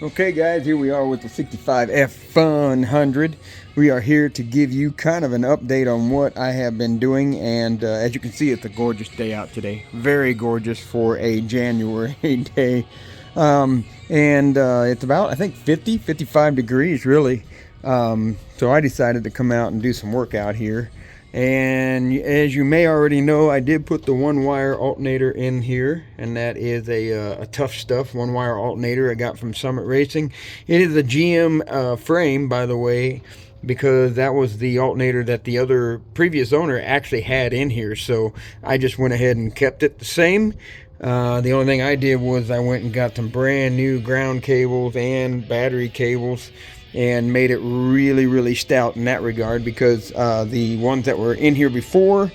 Okay guys, here we are with the 65 F100. We are here to give you kind of an update on what I have been doing, and as you can see, it's a gorgeous day out today. Very gorgeous for a January day. It's about, I think, 55 degrees really. So I decided to come out and do some work out here. And as you may already know, I did put the one-wire alternator in here, and that is a Tough Stuff one-wire alternator I got from Summit Racing. It is a GM frame, by the way, because that was the alternator that the other previous owner actually had in here. So I just went ahead and kept it the same. The only thing I did was I went and got some brand new ground cables and battery cables, and made it really stout in that regard, because the ones that were in here before,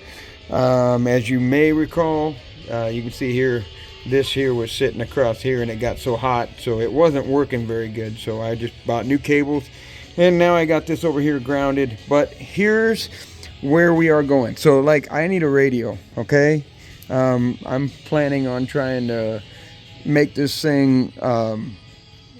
as you may recall, you can see here, this here was sitting across here and it got so hot, so it wasn't working very good. So I just bought new cables, and now I got this over here grounded. But here's where we are going. So like, I need a radio, okay? I'm planning on trying to make this thing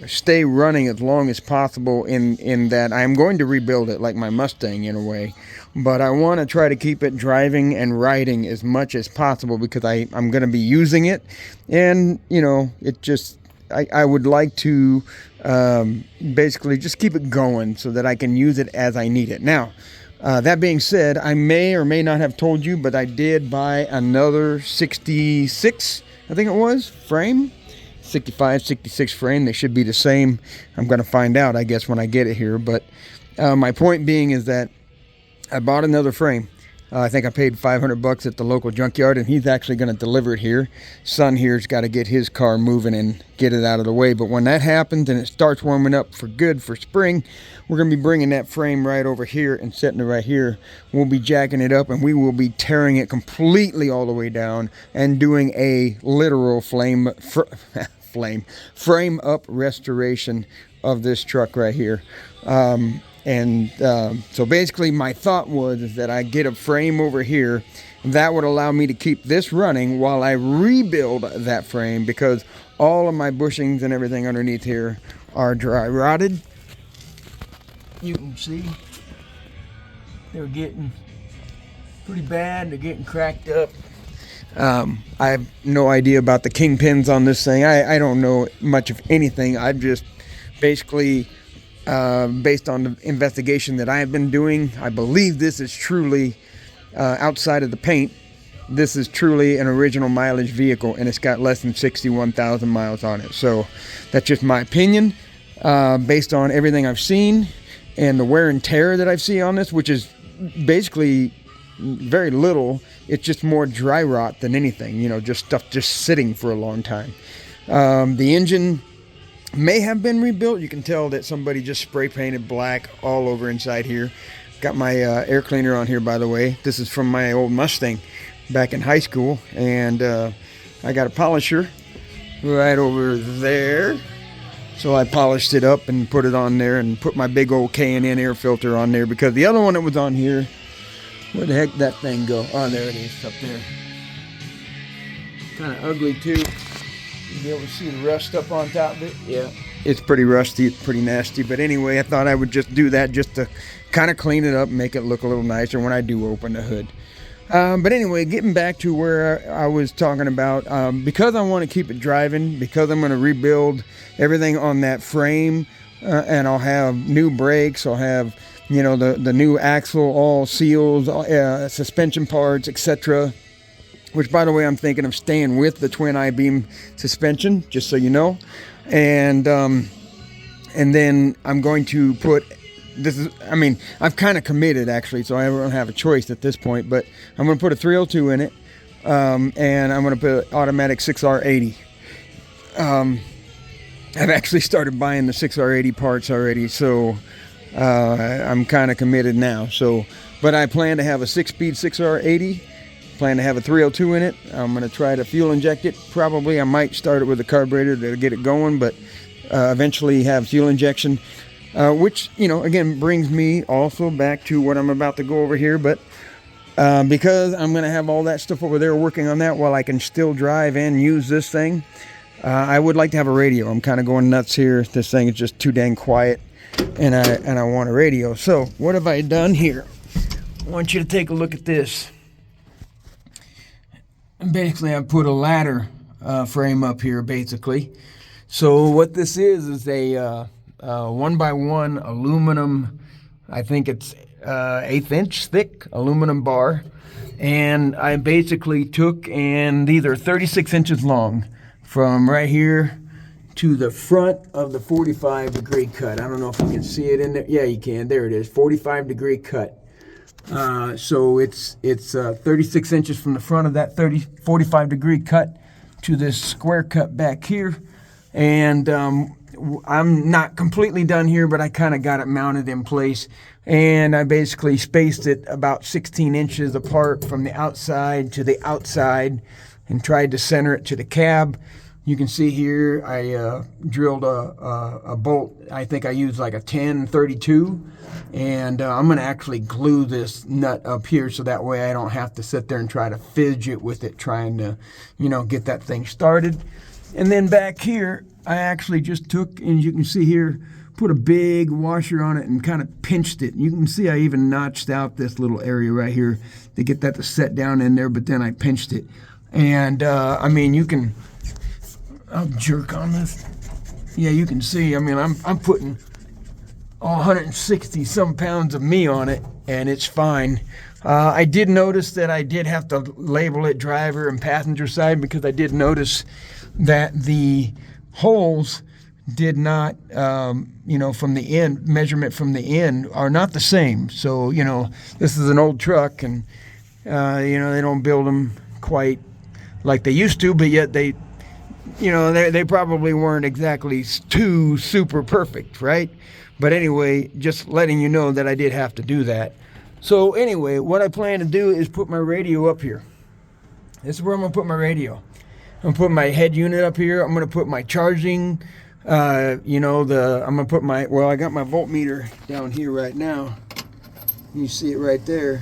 stay running as long as possible, in that I'm going to rebuild it like my Mustang in a way, but I want to try to keep it driving and riding as much as possible, because I'm going to be using it, and you know, it just, I would like to basically just keep it going so that I can use it as I need it. Now that being said, I may or may not have told you, but I did buy another 66, I think it was, frame. 65, 66 frame. They should be the same. I'm going to find out, I guess, when I get it here. But my point being is that I bought another frame. I think I paid $500 at the local junkyard, and he's actually going to deliver it here. Son here's got to get his car moving and get it out of the way. But when that happens and it starts warming up for good for spring, we're going to be bringing that frame right over here and setting it right here. We'll be jacking it up, and we will be tearing it completely all the way down and doing a literal frame up restoration of this truck right here. So basically my thought was that I get a frame over here that would allow me to keep this running while I rebuild that frame, because all of my bushings and everything underneath here are dry rotted. You can see they're getting pretty bad. They're getting cracked up. I have no idea about the kingpins on this thing. I don't know much of anything. I've just basically, based on the investigation that I have been doing, I believe this is truly, outside of the paint, this is truly an original mileage vehicle, and it's got less than 61,000 miles on it. So that's just my opinion, based on everything I've seen and the wear and tear that I've seen on this, which is basically very little. It's just more dry rot than anything, you know, just stuff just sitting for a long time. The engine may have been rebuilt. You can tell that somebody just spray painted black all over inside here. Got my air cleaner on here, by the way. This is from my old Mustang back in high school, and I got a polisher right over there. So I polished it up and put it on there, and put my big old K&N air filter on there, because the other one that was on here, where the heck did that thing go? Oh, there it is, up there. Kind of ugly too. You'll be able to see the rust up on top of it. Yeah, it's pretty rusty, it's pretty nasty. But anyway, I thought I would just do that just to kind of clean it up, make it look a little nicer when I do open the hood. But anyway, getting back to where I was talking about, because I want to keep it driving, because I'm going to rebuild everything on that frame, and I'll have new brakes, I'll have, you know, the new axle, all seals, suspension parts, etc. Which, by the way, I'm thinking of staying with the twin I-beam suspension, just so you know. And then I'm going to put, this is, I mean, I've kind of committed actually, so I don't have a choice at this point, but I'm going to put a 302 in it, and I'm going to put automatic 6R80. I've actually started buying the 6R80 parts already, so I'm kind of committed now. So, but I plan to have a 6-speed 6R80. Plan to have a 302 in it. I'm going to try to fuel inject it. Probably I might start it with a carburetor to get it going, but eventually have fuel injection, which, you know, again, brings me also back to what I'm about to go over here. But because I'm going to have all that stuff over there working on that while I can still drive and use this thing, I would like to have a radio. I'm kind of going nuts here. This thing is just too dang quiet, and I want a radio. So what have I done here? I want you to take a look at this. Basically, I put a ladder frame up here, basically. So what this is a 1x1 aluminum, I think it's 1/8 inch thick aluminum bar. And I basically took, and these are 36 inches long, from right here to the front of the 45-degree cut. I don't know if you can see it in there. Yeah, you can. There it is, 45-degree cut. So it's 36 inches from the front of that 45-degree cut to this square cut back here. And I'm not completely done here, but I kind of got it mounted in place. And I basically spaced it about 16 inches apart from the outside to the outside and tried to center it to the cab. You can see here I drilled a bolt. I think I used like a 1032, and I'm going to actually glue this nut up here so that way I don't have to sit there and try to fidget with it trying to, get that thing started. And then back here I actually just took, and you can see here, put a big washer on it and kind of pinched it. You can see I even notched out this little area right here to get that to set down in there, but then I pinched it. And I mean, I'll jerk on this. Yeah, you can see, I mean, I'm putting all 160 some pounds of me on it, and it's fine. I did notice that I did have to label it driver and passenger side, because I did notice that the holes did not, from the end, measurement from the end are not the same. So, this is an old truck, and, they don't build them quite like they used to, but yet they probably weren't exactly too super perfect, right? But anyway, just letting you know that I did have to do that. So anyway, what I plan to do is put my radio up here. This is where I'm going to put my radio. I'm going to put my head unit up here. I'm going to put my charging, I'm going to put I got my voltmeter down here right now. You see it right there.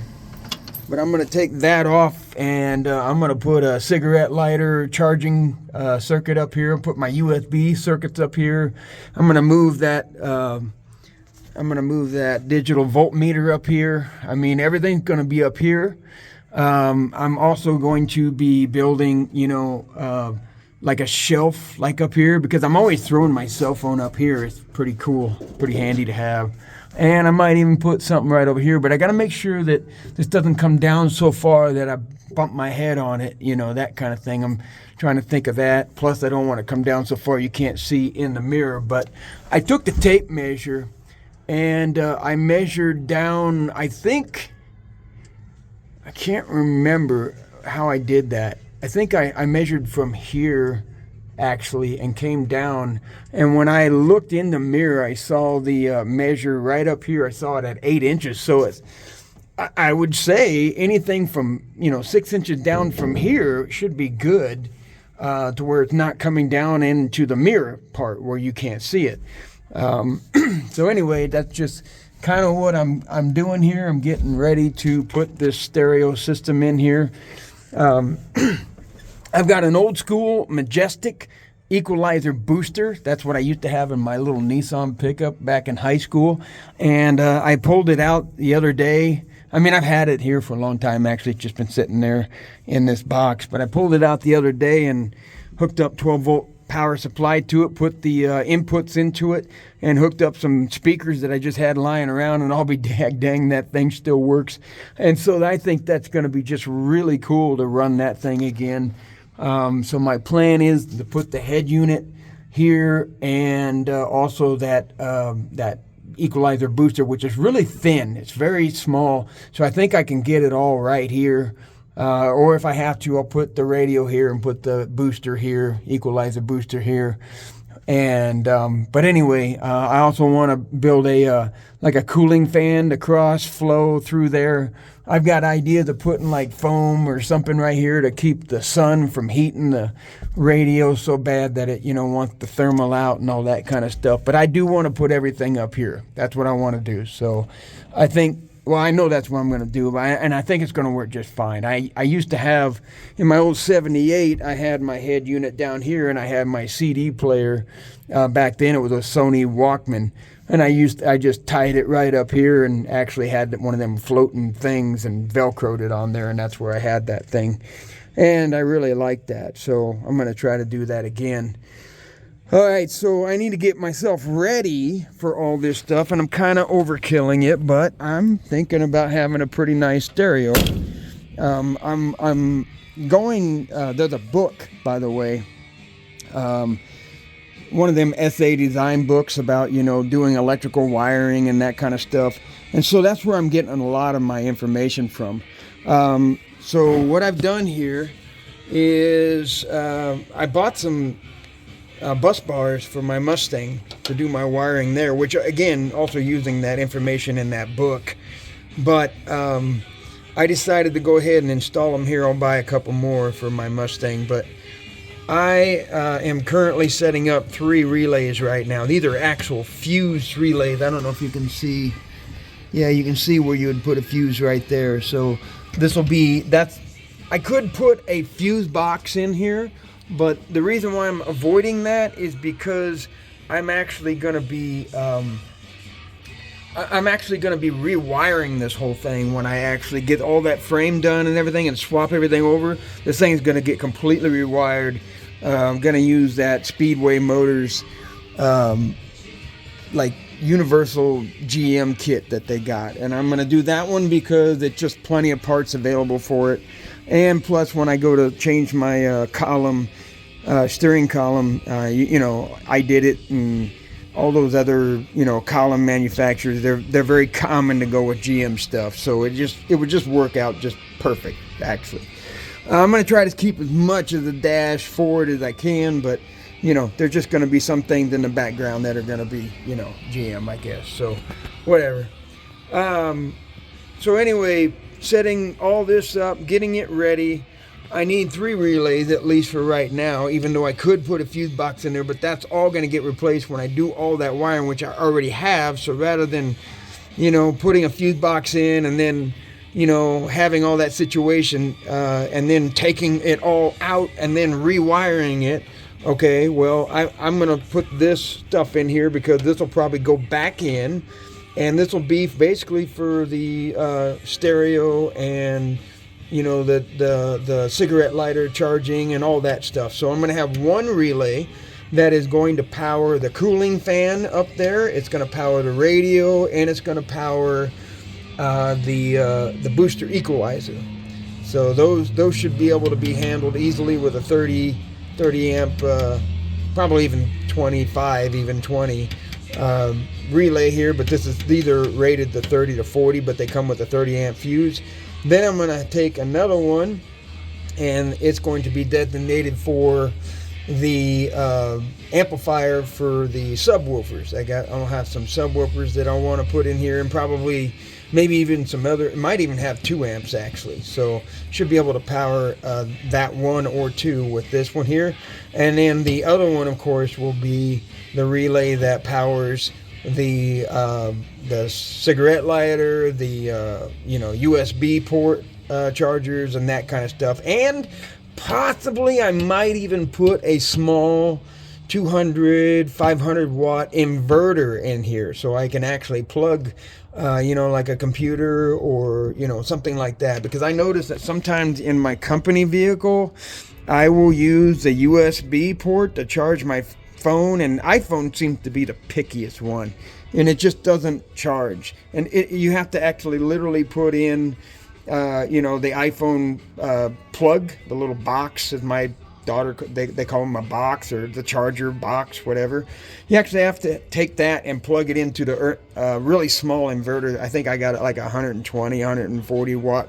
But I'm going to take that off, and I'm going to put a cigarette lighter charging circuit up here. Put my USB circuits up here. I'm going to move that. Digital voltmeter up here. I mean, everything's going to be up here. I'm also going to be building, like a shelf, like up here, because I'm always throwing my cell phone up here. It's pretty cool, pretty handy to have. And I might even put something right over here, but I got to make sure that this doesn't come down so far that I bump my head on it, that kind of thing. I'm trying to think of that. Plus, I don't want to come down so far you can't see in the mirror. But I took the tape measure, and I measured down, I can't remember how I did that. I think I measured from here, actually, and came down, and when I looked in the mirror, I saw the measure right up here. I saw it at 8 inches. So I would say anything from 6 inches down from here should be good, to where it's not coming down into the mirror part where you can't see it. So anyway, that's just kind of what I'm doing here. I'm getting ready to put this stereo system in here. I've got an old school Majestic equalizer booster. That's what I used to have in my little Nissan pickup back in high school. And I pulled it out the other day. I mean, I've had it here for a long time, actually. It's just been sitting there in this box. But I pulled it out the other day and hooked up 12-volt power supply to it, put the inputs into it, and hooked up some speakers that I just had lying around, and I'll be dang, that thing still works. And so I think that's going to be just really cool to run that thing again. So my plan is to put the head unit here, and also that equalizer booster, which is really thin. It's very small, so I think I can get it all right here. Or if I have to, I'll put the radio here and put the booster here, equalizer booster here. And but anyway, I also want to build a like a cooling fan to cross flow through there. I've got ideas of putting like foam or something right here to keep the sun from heating the radio so bad that it wants the thermal out and all that kind of stuff. But I do want to put everything up here. That's what I want to do. So I think Well, I know that's what I'm going to do, and I think it's going to work just fine. I used to have, in my old 78, I had my head unit down here, and I had my CD player. Back then, it was a Sony Walkman, and I just tied it right up here, and actually had one of them floating things and Velcroed it on there, and that's where I had that thing. And I really like that, so I'm going to try to do that again. All right, so I need to get myself ready for all this stuff, and I'm kind of overkilling it, but I'm thinking about having a pretty nice stereo. I'm going. There's a book, by the way, one of them SA design books about doing electrical wiring and that kind of stuff, and so that's where I'm getting a lot of my information from. So what I've done here is I bought some bus bars for my Mustang to do my wiring there, which again also using that information in that book, but I decided to go ahead and install them here. I'll buy a couple more for my Mustang, but I am currently setting up 3 relays right now. These are actual fuse relays. I don't know if you can see. Yeah, you can see where you would put a fuse right there. So this will be, I could put a fuse box in here, but the reason why I'm avoiding that is because I'm actually going to be rewiring this whole thing when I actually get all that frame done and everything and swap everything over. This thing's going to get completely rewired. I'm going to use that Speedway Motors like universal GM kit that they got, and I'm going to do that one because it's just plenty of parts available for it. And plus, when I go to change my steering column, I did it, and all those other, column manufacturers, they're very common to go with GM stuff. So it would just work out just perfect, actually. I'm going to try to keep as much of the dash forward as I can, but there's just going to be some things in the background that are going to be, GM, I guess. So, whatever. So anyway, setting all this up, getting it ready. I need 3 relays at least for right now, even though I could put a fuse box in there, but that's all going to get replaced when I do all that wiring, which I already have. So rather than, putting a fuse box in and then, having all that situation and then taking it all out and then rewiring it, okay, well, I'm going to put this stuff in here because this will probably go back in, and this will be basically for the stereo and the cigarette lighter charging and all that stuff. So I'm going to have one relay that is going to power the cooling fan up there. It's going to power the radio, and it's going to power the booster equalizer. So those should be able to be handled easily with a 30 amp, probably even 25, even 20 relay here. But these are rated to 30 to 40, but they come with a 30 amp fuse. Then I'm going to take another one, and it's going to be designated for the amplifier for the subwoofers. I'll have some subwoofers that I want to put in here, and probably maybe even some other. It might even have 2 amps actually, so should be able to power that 1 or 2 with this one here. And then the other one, of course, will be the relay that powers the cigarette lighter, the USB port chargers, and that kind of stuff. And possibly I might even put a small 200, 500 watt inverter in here, so I can actually plug like a computer or something like that, because I notice that sometimes in my company vehicle I will use the USB port to charge my phone, and iPhone seems to be the pickiest one, and it just doesn't charge, and you have to actually literally put in the iPhone plug, the little box, as my daughter, they call them a box, or the charger box, whatever. You actually have to take that and plug it into the really small inverter. I think I got it like 120, 140 watt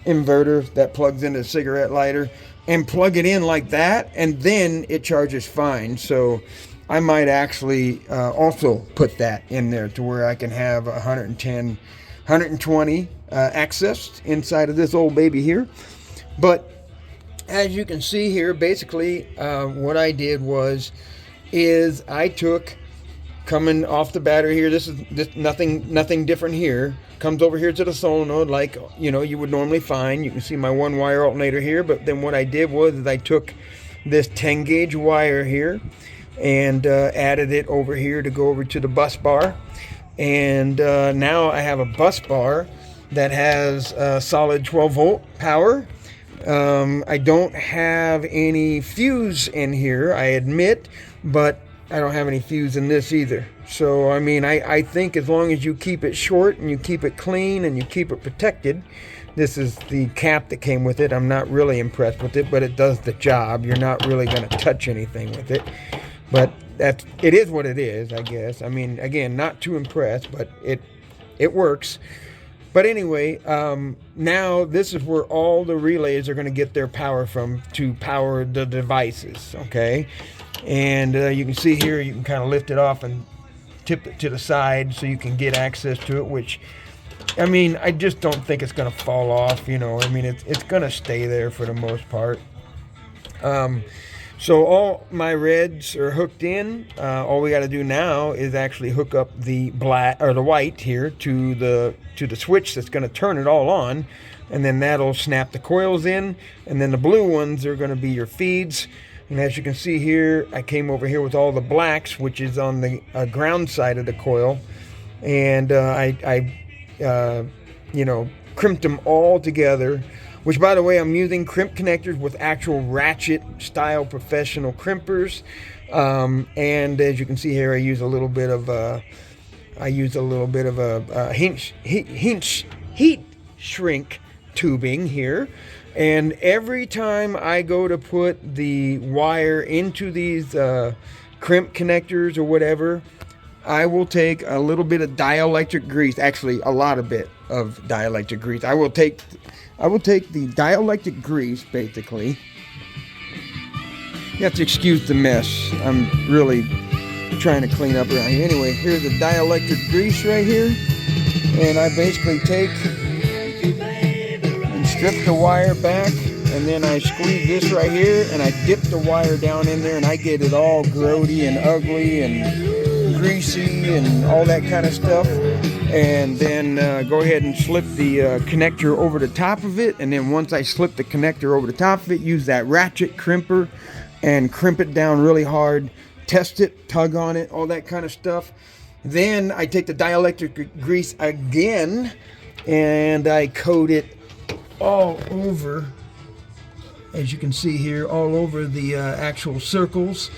inverter that plugs into a cigarette lighter, and plug it in like that, and then it charges fine. So I might actually also put that in there to where I can have 110, 120 access inside of this old baby here. But as you can see here, basically what I did is I took coming off the battery here. This is nothing different here. Comes over here to the solenoid like, you know, you would normally find. You can see my 1-wire alternator here, but then what I did was I took this 10 gauge wire here and added it over here to go over to the bus bar. And now I have a bus bar that has solid 12 volt power. I don't have any fuse in here, I admit, but I don't have any fuse in this either. So, I mean, I think as long as you keep it short and you keep it clean and you keep it protected, this is the cap that came with it. I'm not really impressed with it, but it does the job. You're not really going to touch anything with it. But it is what it is, I guess. I mean, again, not too impressed, but it works. But anyway, now this is where all the relays are going to get their power from to power the devices, okay? And you can see here, you can kind of lift it off and tip it to the side so you can get access to it, which, I mean, I just don't think it's going to fall off, you know. I mean, it's going to stay there for the most part. So all my reds are hooked in. All we got to do now is actually hook up the black or the white here to the switch that's going to turn it all on, and then that'll snap the coils in. And then the blue ones are going to be your feeds. And as you can see here, I came over here with all the blacks, which is on the ground side of the coil, and I you know, crimped them all together. Which, by the way, I'm using crimp connectors with actual ratchet style professional crimpers, and as you can see here, I use a little bit of a heat shrink tubing here. And every time I go to put the wire into these crimp connectors or whatever, I will take a little bit of dielectric grease, actually a lot of bit of dielectric grease. I will take the dielectric grease, basically. You have to excuse the mess. I'm really trying to clean up around here. Anyway, here's the dielectric grease right here. And I basically take and strip the wire back, and then I squeeze this right here, and I dip the wire down in there, and I get it all grody and ugly and greasy and all that kind of stuff. And then go ahead and slip the connector over the top of it. And then once I slip the connector over the top of it, use that ratchet crimper and crimp it down really hard. Test it, tug on it, all that kind of stuff. Then I take the dielectric grease again and I coat it all over, as you can see here, all over the actual circles,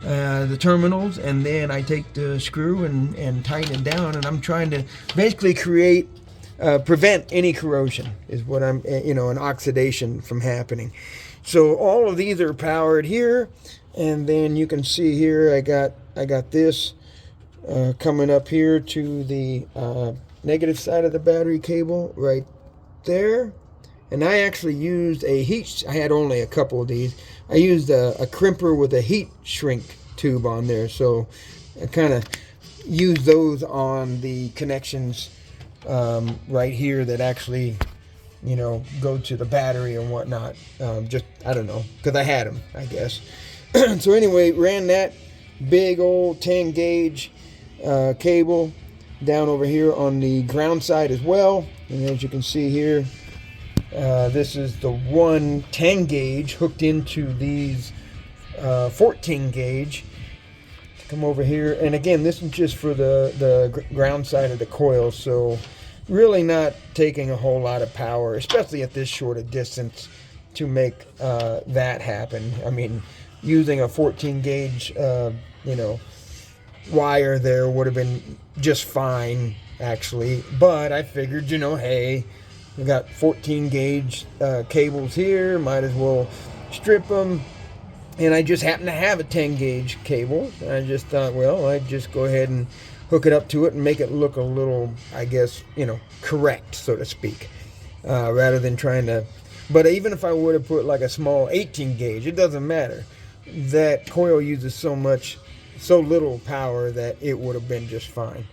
the terminals, and then I take the screw and tighten it down, and I'm trying to basically prevent any corrosion, is what I'm, you know, an oxidation from happening. So all of these are powered here, and then you can see here I got this coming up here to the negative side of the battery cable right there. And I actually used I had only a couple of these. I used a crimper with a heat shrink tube on there. So I kind of used those on the connections right here that actually, you know, go to the battery and whatnot. Just, I don't know, because I had them, I guess. So anyway, ran that big old 10 gauge cable down over here on the ground side as well. And as you can see here, this is the 10 gauge hooked into these 14 gauge. Come over here, and again, this is just for the ground side of the coil, so really not taking a whole lot of power, especially at this short a distance, to make that happen. I mean, using a 14 gauge you know, wire there would have been just fine, actually, but I figured, you know, hey, we got 14 gauge cables here, might as well strip them. And I just happen to have a 10 gauge cable. I just thought, well, I'd just go ahead and hook it up to it and make it look a little, I guess, you know, correct, so to speak, rather than trying to. But even if I would have put like a small 18 gauge, it doesn't matter. That coil uses so little power that it would have been just fine.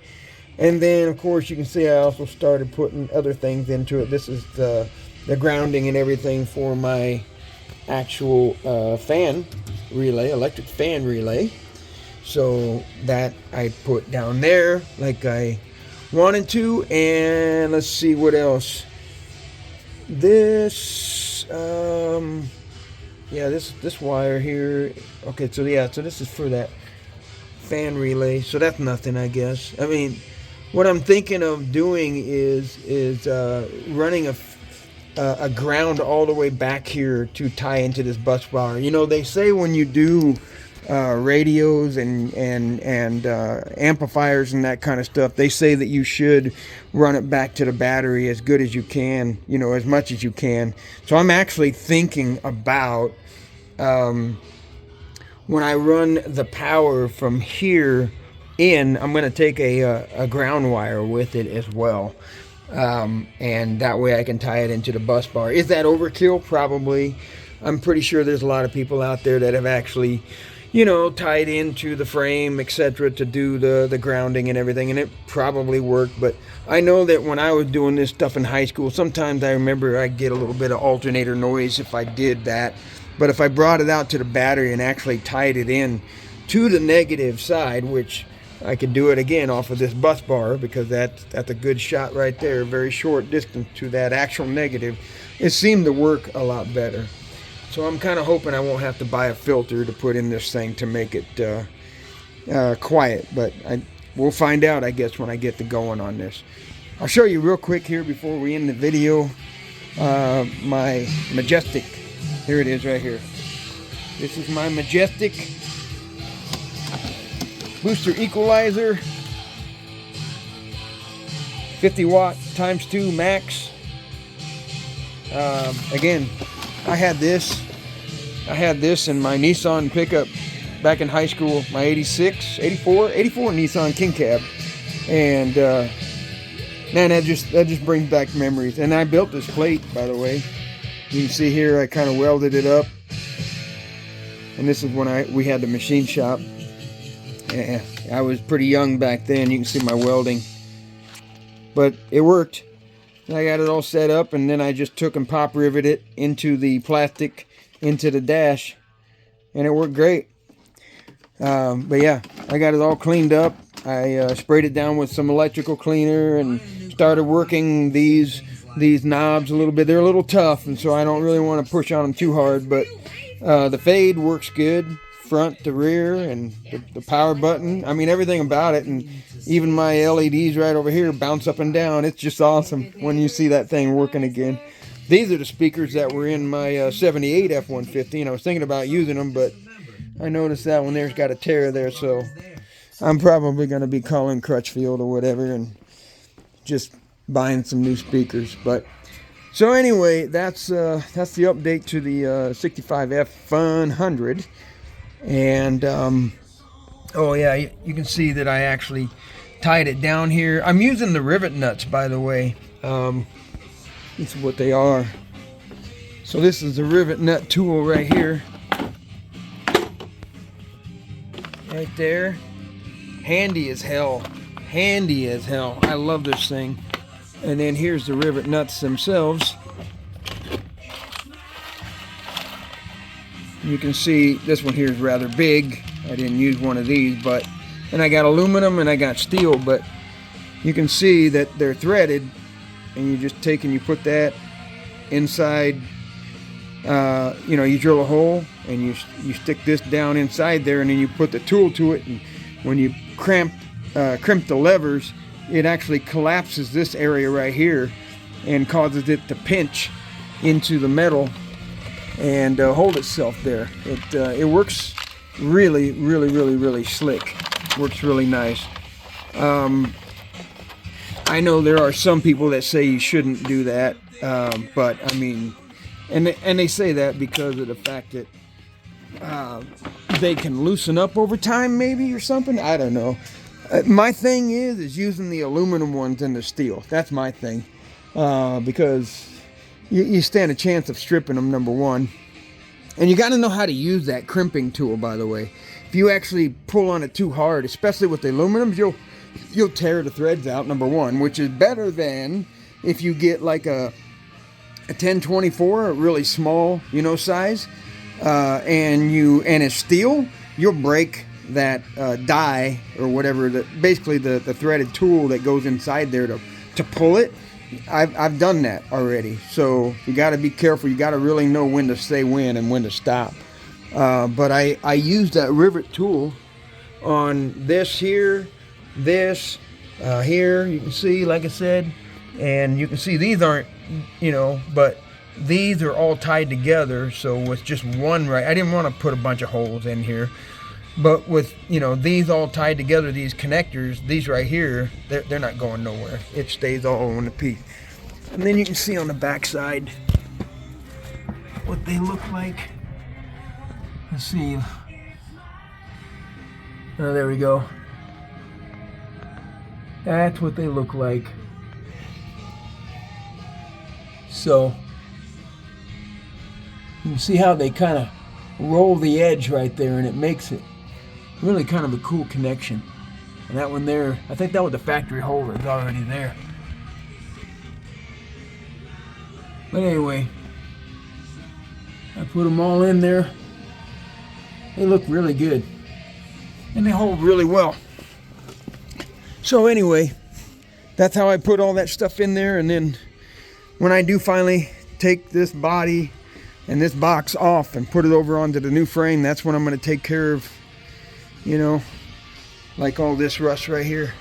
And then, of course, you can see I also started putting other things into it. This is the grounding and everything for my actual fan relay, electric fan relay. So that I put down there like I wanted to. And let's see what else. This, yeah, this wire here. Okay, so yeah, so this is for that fan relay. So that's nothing, I guess. I mean, what I'm thinking of doing is running a ground all the way back here to tie into this bus bar. You know, they say when you do radios and amplifiers and that kind of stuff, they say that you should run it back to the battery as good as you can, you know, as much as you can. So I'm actually thinking about when I run the power from here in, I'm going to take a ground wire with it as well. And that way I can tie it into the bus bar. Is that overkill? Probably. I'm pretty sure there's a lot of people out there that have actually, you know, tied into the frame, etc., to do the grounding and everything, and it probably worked. But I know that when I was doing this stuff in high school, sometimes I remember I'd get a little bit of alternator noise if I did that. But if I brought it out to the battery and actually tied it in to the negative side, which I could do it again off of this bus bar, because that's a good shot right there, very short distance to that actual negative, it seemed to work a lot better. So I'm kind of hoping I won't have to buy a filter to put in this thing to make it quiet, but we'll find out, I guess, when I get to going on this. I'll show you real quick here before we end the video my Majestic. Here it is right here. This is my Majestic booster equalizer, 50 watt ×2 max. Again, I had this in my Nissan pickup back in high school, my 84 Nissan King Cab, and man, that just brings back memories. And I built this plate, by the way. You can see here I kind of welded it up, and this is when we had the machine shop. Yeah, I was pretty young back then. You can see my welding, but it worked. I got it all set up, and then I just took and pop riveted it into the plastic into the dash, and it worked great. But yeah, I got it all cleaned up. I sprayed it down with some electrical cleaner and started working these knobs a little bit. They're a little tough, and so I don't really want to push on them too hard, but the fade works good, front to rear, and the power button. I mean, everything about it, and even my LEDs right over here bounce up and down. It's just awesome when you see that thing working again. These are the speakers that were in my 78 F-150, and I was thinking about using them, but I noticed that one there's got a tear there, so I'm probably going to be calling Crutchfield or whatever and just buying some new speakers. But so anyway, that's the update to the 65 F100. And oh yeah, you can see that I actually tied it down here. I'm using the rivet nuts, by the way. This is what they are. So this is the rivet nut tool right here, right there. Handy as hell. Handy as hell. I love this thing. And then here's the rivet nuts themselves. You can see this one here is rather big. I didn't use one of these, but, and I got aluminum and I got steel, but you can see that they're threaded, and you just take and you put that inside, you know, you drill a hole and you stick this down inside there, and then you put the tool to it, and when you crimp the levers, it actually collapses this area right here and causes it to pinch into the metal and hold itself there. It works really, really, really, really slick. Works really nice. I know there are some people that say you shouldn't do that, but I mean, and they say that because of the fact that they can loosen up over time, maybe, or something. I don't know. My thing is using the aluminum ones and the steel. That's my thing, because you stand a chance of stripping them, number one. And you got to know how to use that crimping tool, by the way. If you actually pull on it too hard, especially with the aluminums, you'll tear the threads out, number one, which is better than if you get like a 1024, a really small, you know, size, and it's steel, you'll break that die or whatever, basically the threaded tool that goes inside there to pull it. I've done that already. So you got to be careful. You got to really know when to say when and when to stop. But I used that rivet tool on this here, this here. You can see, like I said, and you can see these aren't, but these are all tied together. So with just one, right, I didn't want to put a bunch of holes in here. But with, these all tied together, these connectors, these right here, they're not going nowhere. It stays all in one piece. And then you can see on the back side what they look like. Let's see. Oh, there we go. That's what they look like. So you can see how they kind of roll the edge right there, and it makes it really kind of a cool connection. And that one there, I think that was the factory hole that's already there. But anyway, I put them all in there. They look really good. And they hold really well. So anyway, that's how I put all that stuff in there. And then when I do finally take this body and this box off and put it over onto the new frame, that's when I'm going to take care of, like all this rust right here.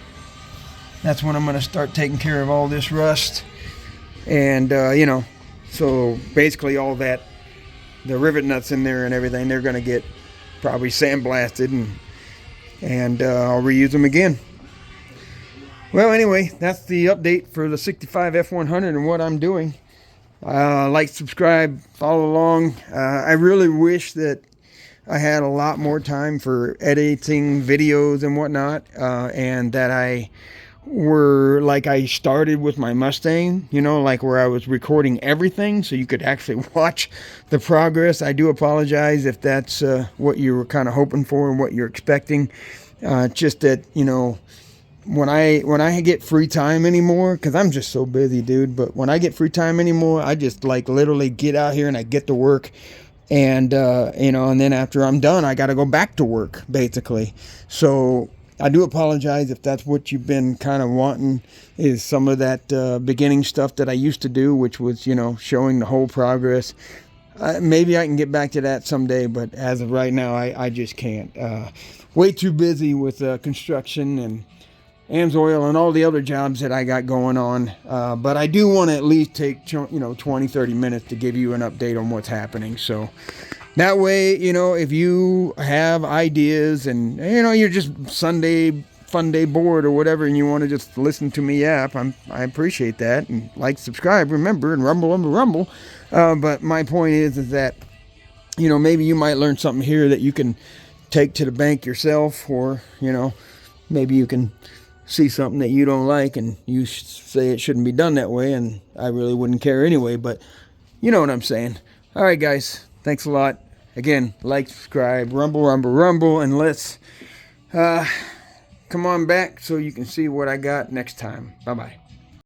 That's when I'm going to start taking care of all this rust. And, so basically all that, the rivet nuts in there and everything, they're going to get probably sandblasted, and I'll reuse them again. Well, anyway, that's the update for the 65 F100 and what I'm doing. Like, subscribe, follow along. I really wish that I had a lot more time for editing videos and whatnot, and that I started with my Mustang, like where I was recording everything so you could actually watch the progress. I do apologize if that's what you were kind of hoping for and what you're expecting. Just that, when I get free time anymore, because I'm just so busy, dude, but when I get free time anymore, I just literally get out here and I get to work. And, and then after I'm done, I got to go back to work, basically. So I do apologize if that's what you've been kind of wanting, is some of that beginning stuff that I used to do, which was, showing the whole progress. Maybe I can get back to that someday, but as of right now, I just can't. Way too busy with construction and AMSOIL and all the other jobs that I got going on. But I do want to at least take 20, 30 minutes to give you an update on what's happening. So that way, if you have ideas and, you're just Sunday fun day bored or whatever, and you want to just listen to me yap, I appreciate that. And like, subscribe, remember, and rumble. But my point is that, maybe you might learn something here that you can take to the bank yourself, or, maybe you can see something that you don't like and you say it shouldn't be done that way, and I really wouldn't care anyway, but you know what I'm saying. All right, guys, thanks a lot. Again, like, subscribe, rumble, and let's come on back so you can see what I got next time. Bye-bye.